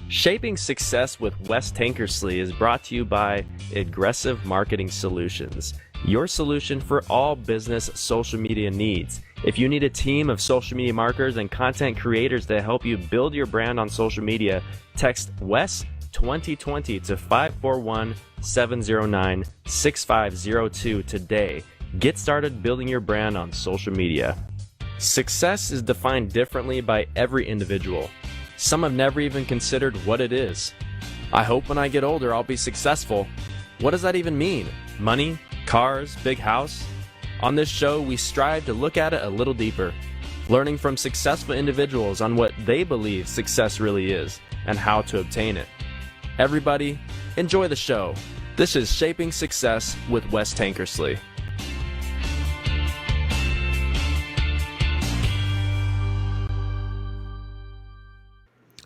Shaping Success with Wes Tankersley is brought to you by Aggressive Marketing Solutions, your solution for all business social media needs. If you need a team of social media marketers and content creators to help you build your brand on social media, text WES 2020 to 541-709-6502 today. Get started building your brand on social media. Success is defined differently by every individual. Some have never even considered what it is. I hope when I get older I'll be successful. What does that even mean? Money? Cars? Big house? On this show, we strive to look at it a little deeper, learning from successful individuals on what they believe success really is and how to obtain it. Everybody, enjoy the show. This is Shaping Success with Wes Tankersley.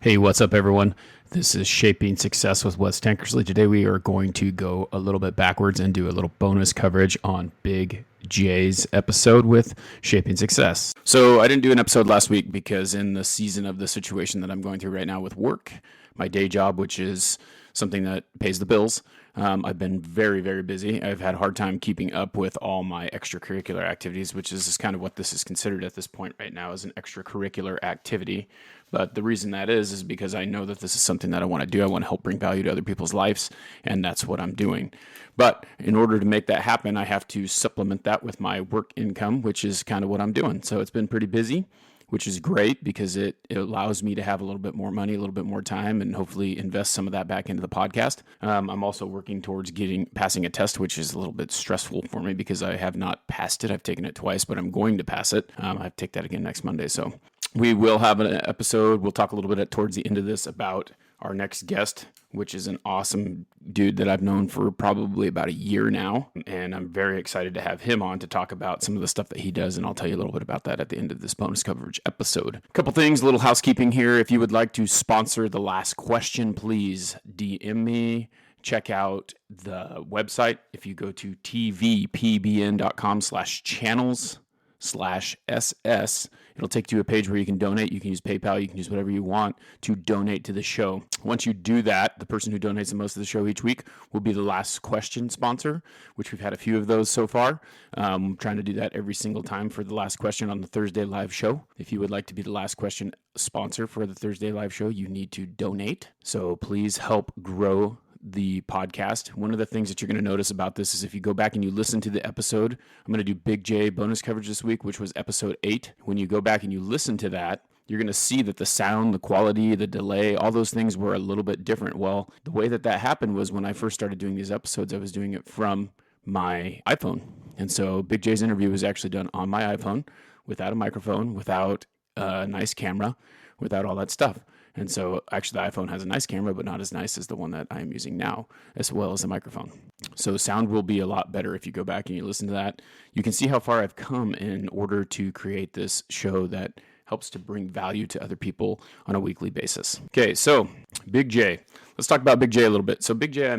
Hey, what's up, everyone? This is Shaping Success with Wes Tankersley. Today we are going to go a little bit backwards and do a little bonus coverage on Big J's episode with Shaping Success. So I didn't do an episode last week because in the season of the situation that I'm going through right now with work, my day job, which is something that pays the bills, I've been very, very busy. I've had a hard time keeping up with all my extracurricular activities, which is kind of what this is considered at this point right now as an extracurricular activity. But the reason that is because I know that this is something that I want to do. I want to help bring value to other people's lives, and that's what I'm doing. But in order to make that happen, I have to supplement that with my work income, which is kind of what I'm doing. So it's been pretty busy, which is great because it allows me to have a little bit more money, a little bit more time, and hopefully invest some of that back into the podcast. I'm also working towards passing a test, which is a little bit stressful for me because I have not passed it. I've taken it twice, but I'm going to pass it. I have to take that again next Monday. So we will have an episode. We'll talk a little bit towards the end of this about our next guest, which is an awesome dude that I've known for probably about a year now. And I'm very excited to have him on to talk about some of the stuff that he does. And I'll tell you a little bit about that at the end of this bonus coverage episode. A couple things, a little housekeeping here. If you would like to sponsor The Last Question, please DM me. Check out the website. If you go to tvpbn.com/channels/SS, it'll take you to a page where you can donate. You can use PayPal. You can use whatever you want to donate to the show. Once you do that, the person who donates the most of the show each week will be the Last Question sponsor, which we've had a few of those so far. I'm trying to do that every single time for the Last Question on the Thursday live show. If you would like to be the Last Question sponsor for the Thursday live show, you need to donate. So please help grow the podcast. One of the things that you're going to notice about this is if you go back and you listen to the episode, I'm going to do Big J bonus coverage this week, which was episode 8. When you go back and you listen to that, you're going to see that the sound, the quality, the delay, all those things were a little bit different. Well, the way that happened was when I first started doing these episodes, I was doing it from my iPhone. And so Big J's interview was actually done on my iPhone without a microphone, without a nice camera, without all that stuff. And so actually the iPhone has a nice camera, but not as nice as the one that I am using now, as well as the microphone. So sound will be a lot better if you go back and you listen to that. You can see how far I've come in order to create this show that helps to bring value to other people on a weekly basis. Okay, so Big J. Let's talk about Big J a little bit. So Big J,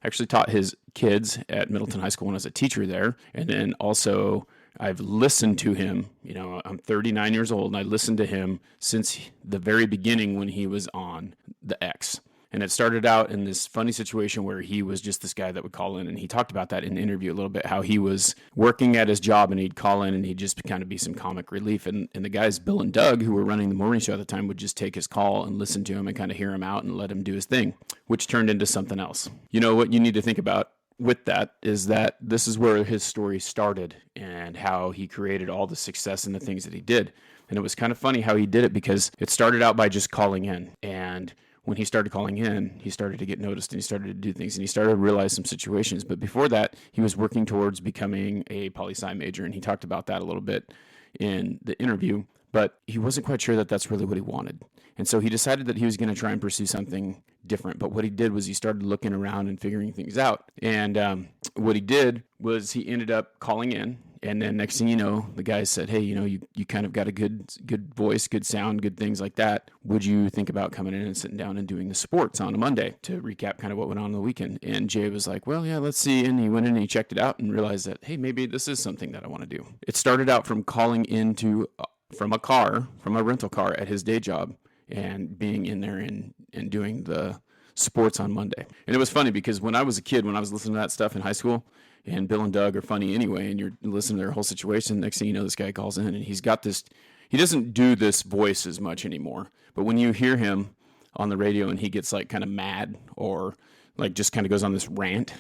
actually taught his kids at Middleton High School when I was a teacher there. And then also I've listened to him. I'm 39 years old, and I listened to him since the very beginning when he was on the X. And it started out in this funny situation where he was just this guy that would call in, and he talked about that in the interview a little bit, how he was working at his job, and he'd call in, and he'd just kind of be some comic relief. And the guys, Bill and Doug, who were running the morning show at the time, would just take his call and listen to him and kind of hear him out and let him do his thing, which turned into something else. You know what you need to think about with that is that this is where his story started and how he created all the success and the things that he did. And it was kind of funny how he did it because it started out by just calling in. And when he started calling in, he started to get noticed and he started to do things and he started to realize some situations. But before that, he was working towards becoming a poli-sci major. And he talked about that a little bit in the interview, but he wasn't quite sure that that's really what he wanted. And so he decided that he was going to try and pursue something different. But what he did was he started looking around and figuring things out. And what he did was he ended up calling in. And then next thing you know, the guy said, hey, you kind of got a good voice, good sound, good things like that. Would you think about coming in and sitting down and doing the sports on a Monday to recap kind of what went on the weekend? And Jay was like, well, yeah, let's see. And he went in and he checked it out and realized that, hey, maybe this is something that I want to do. It started out from calling into from a rental car at his day job and being in there and and doing the sports on Monday. And it was funny because when I was a kid, when I was listening to that stuff in high school, and Bill and Doug are funny anyway, and you're listening to their whole situation, next thing you know, this guy calls in and he's got this, he doesn't do this voice as much anymore. But when you hear him on the radio and he gets like kind of mad or like just kind of goes on this rant,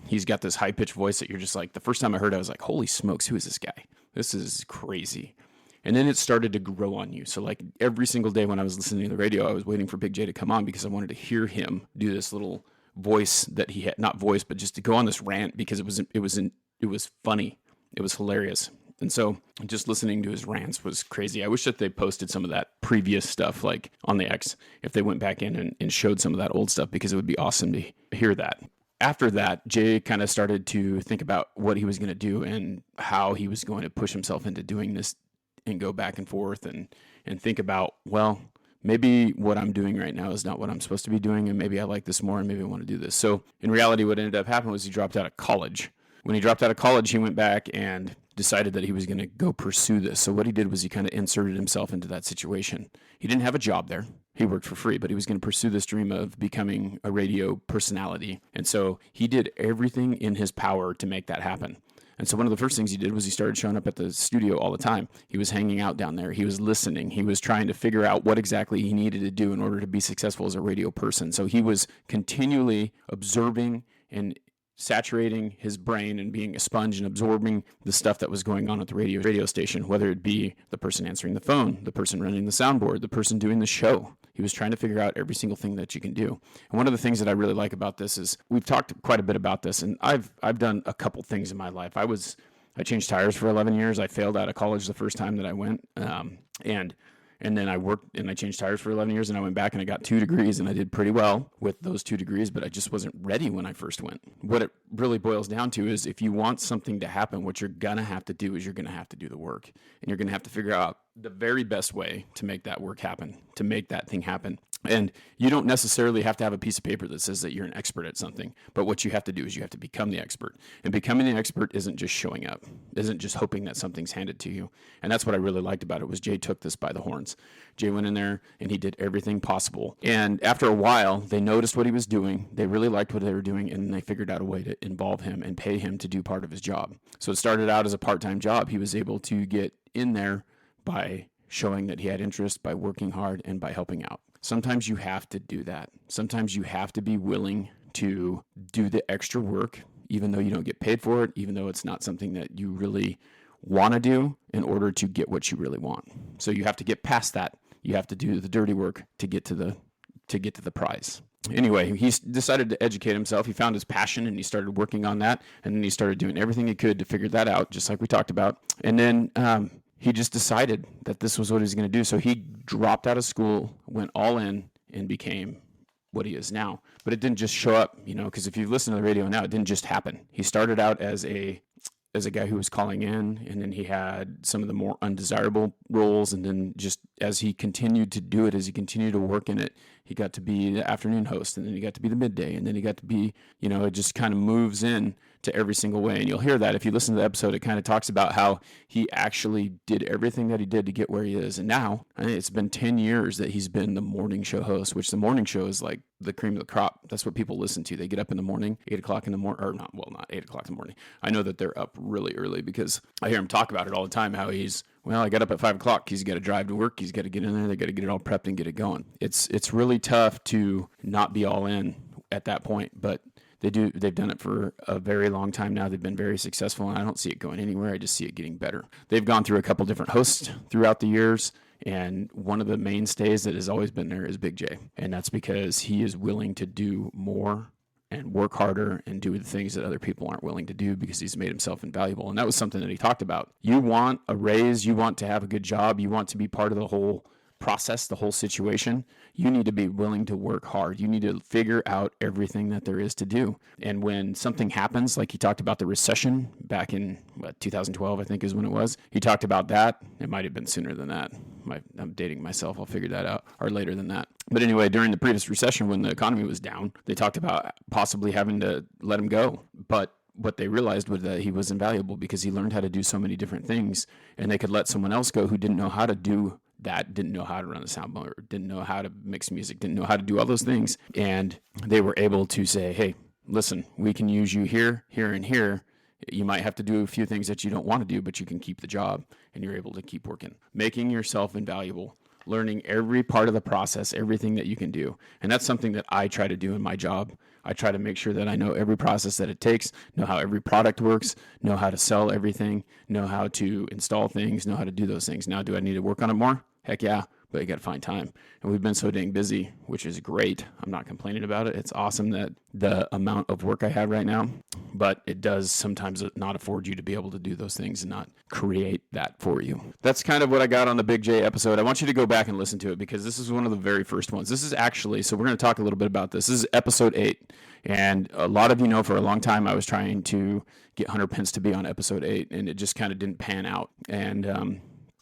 he's got this high pitched voice that you're just like, the first time I heard it, I was like, holy smokes, who is this guy? This is crazy. And then it started to grow on you. So like every single day when I was listening to the radio, I was waiting for Big J to come on because I wanted to hear him do this little voice that he had, not voice, but just to go on this rant because it was funny. It was hilarious. And so just listening to his rants was crazy. I wish that they posted some of that previous stuff like on the X, if they went back in and showed some of that old stuff, because it would be awesome to hear that. After that, Jay kind of started to think about what he was going to do and how he was going to push himself into doing this and go back and forth and think about, well, maybe what I'm doing right now is not what I'm supposed to be doing, and maybe I like this more, and maybe I want to do this. So in reality, what ended up happening was he dropped out of college. When he dropped out of college, he went back and decided that he was going to go pursue this. So what he did was he kind of inserted himself into that situation. He didn't have a job there. He worked for free, but he was going to pursue this dream of becoming a radio personality. And so he did everything in his power to make that happen. And so one of the first things he did was he started showing up at the studio all the time. He was hanging out down there. He was listening. He was trying to figure out what exactly he needed to do in order to be successful as a radio person. So he was continually observing and saturating his brain and being a sponge and absorbing the stuff that was going on at the radio station, whether it be the person answering the phone, the person running the soundboard, the person doing the show. He was trying to figure out every single thing that you can do. And one of the things that I really like about this is we've talked quite a bit about this, and I've done a couple things in my life. I changed tires for 11 years. I failed out of college the first time that I went, and then I worked and I changed tires for 11 years, and I went back and I got 2 degrees, and I did pretty well with those 2 degrees, but I just wasn't ready when I first went. What it really boils down to is if you want something to happen, what you're going to have to do is you're going to have to do the work, and you're going to have to figure out the very best way to make that work happen, to make that thing happen. And you don't necessarily have to have a piece of paper that says that you're an expert at something, but what you have to do is you have to become the expert. And becoming the expert isn't just showing up, isn't just hoping that something's handed to you. And that's what I really liked about it was Jay took this by the horns. Jay went in there and he did everything possible. And after a while, they noticed what he was doing. They really liked what they were doing, and they figured out a way to involve him and pay him to do part of his job. So it started out as a part-time job. He was able to get in there by showing that he had interest, by working hard, and by helping out. Sometimes you have to do that. Sometimes you have to be willing to do the extra work, even though you don't get paid for it, even though it's not something that you really want to do in order to get what you really want. So you have to get past that. You have to do the dirty work to get to the prize. Anyway, he decided to educate himself. He found his passion and he started working on that. And then he started doing everything he could to figure that out, just like we talked about. And then he just decided that this was what he was going to do. So he dropped out of school, went all in, and became what he is now. But it didn't just show up, because if you listen to the radio now, it didn't just happen. He started out as a guy who was calling in, and then he had some of the more undesirable roles. And then just as he continued to do it, as he continued to work in it, he got to be the afternoon host, and then he got to be the midday, and then he got to be, it just kind of moves in to every single way. And you'll hear that if you listen to the episode, it kind of talks about how he actually did everything that he did to get where he is. And now it's been 10 years that he's been the morning show host, which the morning show is like the cream of the crop. That's what people listen to. They get up in the morning, 8 o'clock in the morning, or not 8 o'clock in the morning. I know that they're up really early because I hear him talk about it all the time, how I got up at 5 o'clock. He's got to drive to work. He's got to get in there. They got to get it all prepped and get it going. It's really tough to not be all in at that point, but they've done it for a very long time now. They've been very successful, and I don't see it going anywhere. I just see it getting better. They've gone through a couple different hosts throughout the years, and one of the mainstays that has always been there is Big J, and that's because he is willing to do more and work harder and do the things that other people aren't willing to do because he's made himself invaluable. And that was something that he talked about. You want a raise, you want to have a good job, you want to be part of the whole process, the whole situation. You need to be willing to work hard. You need to figure out everything that there is to do. And when something happens, like he talked about the recession back in 2012, I think is when it was. He talked about that. It might have been sooner than that. I'm dating myself. I'll figure that out, or later than that. But anyway, during the previous recession, when the economy was down, they talked about possibly having to let him go. But what they realized was that he was invaluable because he learned how to do so many different things, and they could let someone else go who didn't know how to do that didn't know how to run the soundboard, didn't know how to mix music, didn't know how to do all those things. And they were able to say, hey, listen, we can use you here, here, and here. You might have to do a few things that you don't want to do, but you can keep the job, and you're able to keep working. Making yourself invaluable, learning every part of the process, everything that you can do. And that's something that I try to do in my job. I try to make sure that I know every process that it takes, know how every product works, know how to sell everything, know how to install things, know how to do those things. Now, do I need to work on it more? Heck yeah, but you got to find time. And we've been so dang busy, which is great. I'm not complaining about it. It's awesome that the amount of work I have right now, but it does sometimes not afford you to be able to do those things and not create that for you. That's kind of what I got on the Big J episode. I want you to go back and listen to it because this is one of the very first ones. This is actually, so we're going to talk a little bit about this. This is episode 8. And a lot of you know for a long time I was trying to get Hunter Pence to be on episode 8, and it just kind of didn't pan out. And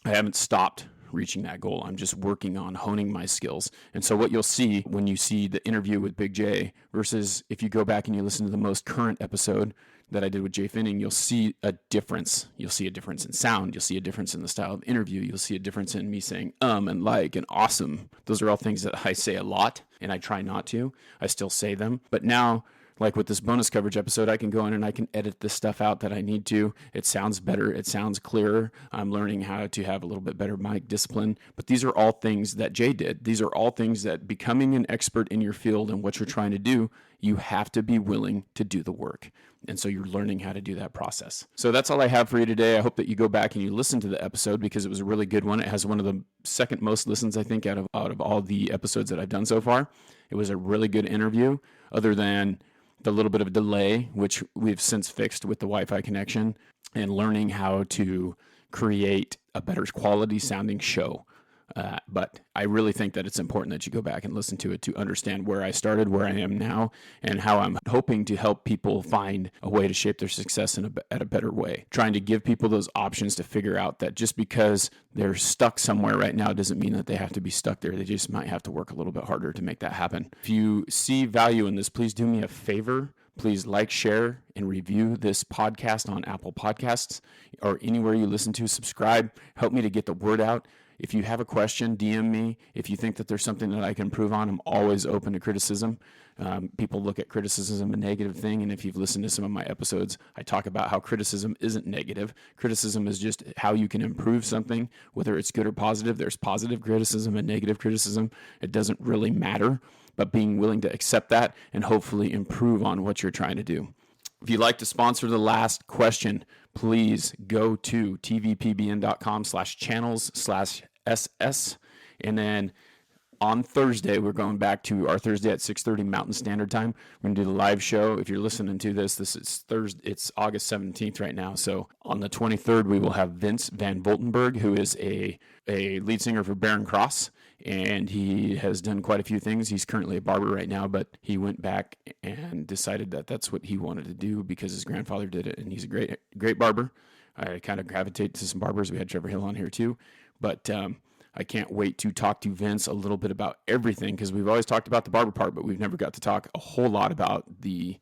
I haven't stopped reaching that goal. I'm just working on honing my skills. And so what you'll see when you see the interview with Big J versus if you go back and you listen to the most current episode that I did with Jay Finning, you'll see a difference. You'll see a difference in sound. You'll see a difference in the style of interview. You'll see a difference in me saying and like and awesome. Those are all things that I say a lot, and I try not to. I still say them. But now, like with this bonus coverage episode, I can go in and I can edit the stuff out that I need to. It sounds better. It sounds clearer. I'm learning how to have a little bit better mic discipline. But these are all things that Jay did. These are all things that becoming an expert in your field and what you're trying to do, you have to be willing to do the work. And so you're learning how to do that process. So that's all I have for you today. I hope that you go back and you listen to the episode because it was a really good one. It has one of the second most listens, I think, out of all the episodes that I've done so far. It was a really good interview, other than the little bit of delay, which we've since fixed with the Wi-Fi connection, and learning how to create a better quality sounding show. But I really think that it's important that you go back and listen to it to understand where I started, where I am now, and how I'm hoping to help people find a way to shape their success at a better way. Trying to give people those options to figure out that just because they're stuck somewhere right now doesn't mean that they have to be stuck there. They just might have to work a little bit harder to make that happen. If you see value in this, please do me a favor. Please like, share, and review this podcast on Apple Podcasts or anywhere you listen to. Subscribe. Help me to get the word out. If you have a question, DM me. If you think that there's something that I can improve on, I'm always open to criticism. People look at criticism as a negative thing, and if you've listened to some of my episodes, I talk about how criticism isn't negative. Criticism is just how you can improve something, whether it's good or positive. There's positive criticism and negative criticism. It doesn't really matter, but being willing to accept that and hopefully improve on what you're trying to do. If you'd like to sponsor the last question, please go to tvpbn.com/channels/SS. And then on Thursday, we're going back to our Thursday at 6:30 Mountain Standard Time. We're going to do the live show. If you're listening to this is Thursday. It's August 17th right now. So on the 23rd, we will have Vince Van Voltenberg, who is a lead singer for Barren Cross. And he has done quite a few things. He's currently a barber right now, but he went back and decided that that's what he wanted to do because his grandfather did it. And he's a great barber. I kind of gravitate to some barbers. We had Trevor Hill on here too. But I can't wait to talk to Vince a little bit about everything because we've always talked about the barber part, but we've never got to talk a whole lot about the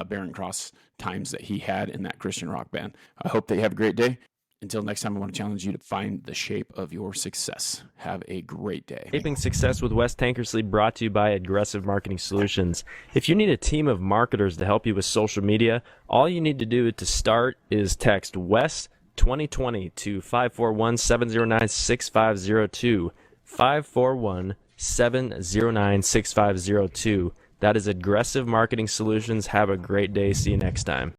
Barren Cross times that he had in that Christian rock band. I hope that you have a great day. Until next time, I want to challenge you to find the shape of your success. Have a great day. Shaping Success with Wes Tankersley, brought to you by Aggressive Marketing Solutions. If you need a team of marketers to help you with social media, all you need to do to start is text Wes 2020 to 541-709-6502. 541-709-6502. That is Aggressive Marketing Solutions. Have a great day. See you next time.